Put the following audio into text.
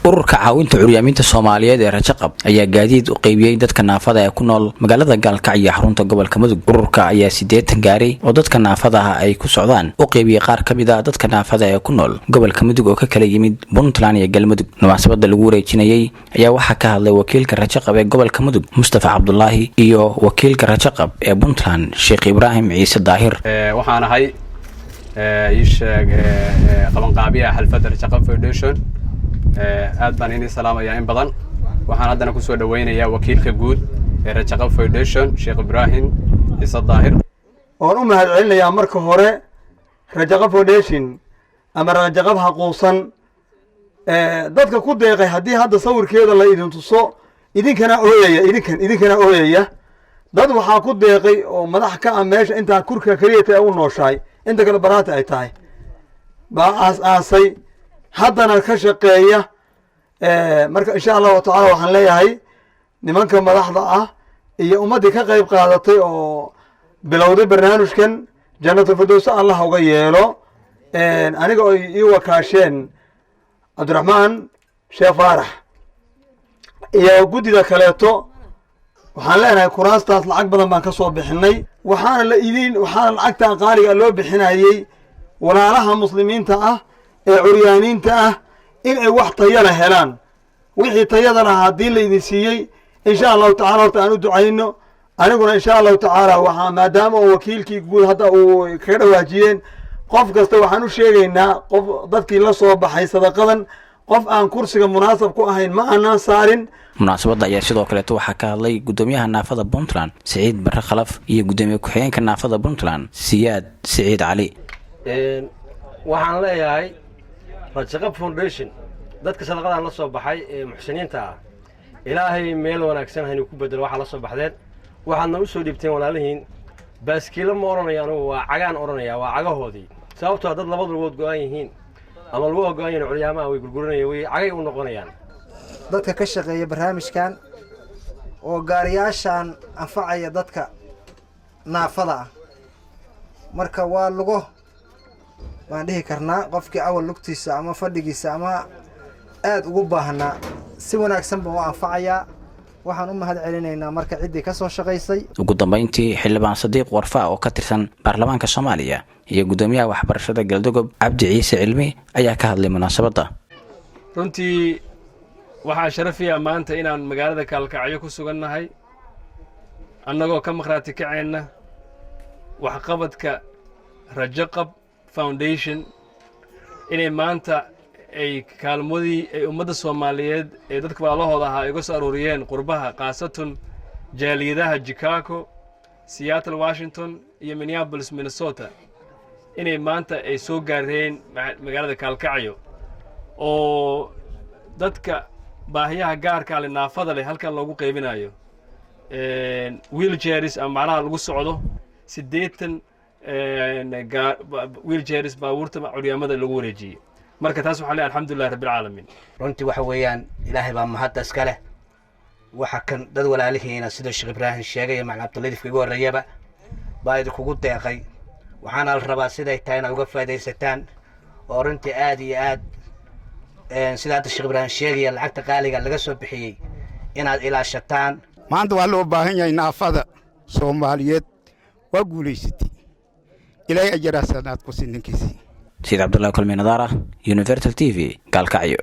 ururka caawinta curyaaminta Soomaaliyeed ee Rajaqab ayaa gaadiid u qaybiyay dadka naafada ee ku nool magaalada Gaalkacyo xarunta gobolka Mudug. Ururka ayaa 80 gaari oo dadka naafada ah ay ku socdaan u qaybiyay qaar ka mid ah dadka naafada ee ku nool gobolka Mudug oo ka kala yimid Puntland iyo Galmudug. Munaasabada lagu wareejinayay ayaa waxa ka hadlay wakiilka Rajaqab ee gobolka Mudug Mustafa Cabdullaahi iyo wakiilka Rajaqab ee Puntland Sheekh Ibrahim Ciise Daahir. waxaan ahay qaban qaabiya xalfadda Rajaqab Foundation aad baan idin salaamayaa in badan. waxaan haddana ku soo dhaweynayaa wakiilka guud ee Rajaqab Foundation Sheekh Ibrahim Ciise Daahir. waan u mahadcelinayaa marka hore Rajaqab Foundation ama Rajaqab Haquusan dadka ku deeqay haddii hadda sawirkeeda la idin tuso idinkana ooyaya dad waxaa ku deeqay oo madax ka ah meesha intaa kurka kaliya u nooshahay inta kale baraata ay tahay baa aas-aasay haddana ka shaqeeya marka insha allahu tacaala waxaan leeyahay nimanka madaxda ah iyo ummaddii ka qayb qaadatay oo bilowday barnaamijkan jannatul firdaws allah uga yeelo aniga oo ii wakaasheen cabdiraxmaan sheekh faarax iyo guddida kaleeto waxaan leenahay kuraastaas lacag badan baan ka soo bixinay waxaana lacagtan qaaliga loo bixinayay walaalaha muslimiinta ah ee curyaaniinta ah in ay wax tayana helaan wixii tayada lahaa haddii la idin siiyey insha allahu tacala horta aan u ducayno aniguna insha allahu tacaala waxaa maadaama oo wakiilkii guud hadda uu kaga dhawaajiyeen qof kasta waxaan u sheegaynaa qof dadkii la soo baxay sadaqadan qof aan kursiga munaasab ku ahayn ma aanan saarin. munaasabada ayaa sidoo kale waxa ka hadlay gudoomiyaha naafada Puntland Saciid Barre Khalaf iyo gudoomiye ku-xigeenka naafada Puntland Siyaad Saciid Cali. waxaan leeyahay Rajaqab Foundation dadka sadaqadan la soo baxay ee muxsiniinta ah ilaahay meel wanaagsan haynu ku bedelo waxa la soo baxdeen waxaadna u soo dhibteen walaalihiin baaskiilo ma oranayaan waa cagaan oranaya waa cagahoodii sababtoo dad labadood go'an yihiin ama lagu ogaan yahay culiyaamaha way gurguranayaan way cagay u noqonayaan dadka ka shaqeeya barnaamijkan oo gaariyaashan anfacaya dadka naafada ah marka waa lugo baan dhihi karnaa qofkii awal lugtiisa ama fadhigiisa ama aad ugu baahnaa si wanaagsan buu u anfacayaa waxaan u mahadcelinaynaa marka ciddii ka soo shaqaysay. ugu dambeyntii xildhibaan Sadiiq Warfa oo ka tirsan baarlamaanka Soomaaliya iyo gudoomiyaha waxbarashada Galdogob Cabdi Ciise Cilmi ayaa ka hadlay munaasabada. runtii waxaa sharafiya maanta inaan magaalada Gaalkacyo ku sugannahay annagoo ka maqraati kacayna waxqabadka Rajaqab Foundation inay maanta ay kaalmadii ay ummadda Soomaaliyeed ee dadka walaalahooda ahaa iga soo aruuriyeen qurbaha qaasatan jaaliyadaha Chicago, Seattle, Washington iyo Minneapolis, Minnesota inay maanta ay soo gaareen magaalada Gaalkacyo oo dadka baahiyaha gaarka ah naafada leh halkan loogu qaybinayo wheelchairs ama macnaha lagu socdo 80 wheelchairs baabuurta curyaamada lagu wareejiyay marka taas waxaan leeyahay alxamdulillaah rabbil caalamiin. runtii waxa weeyaan ilaahay baa mahad iska leh waxa kan dad walaalihiina sida Sheekh Ibrahim sheegay macna Cabdullaahi fiigo horeeyaba baa idinku deeqay waxaana la rabaa siday tahay inaad uga faa'iidaysataan oo runtii aad iyo aad sida Sheekh Ibrahim sheegay lacagta qaaliga laga soo bixiyay inaad ilaashataan. maanta waa loo baahan yahay naafada Soomaaliyeed waa guuleysatay ilaahay ajaraasanaad ku sinninkiisii. Saciid Cabdullaahi Kulmi Nadaara Universal TV Gaalkacyo.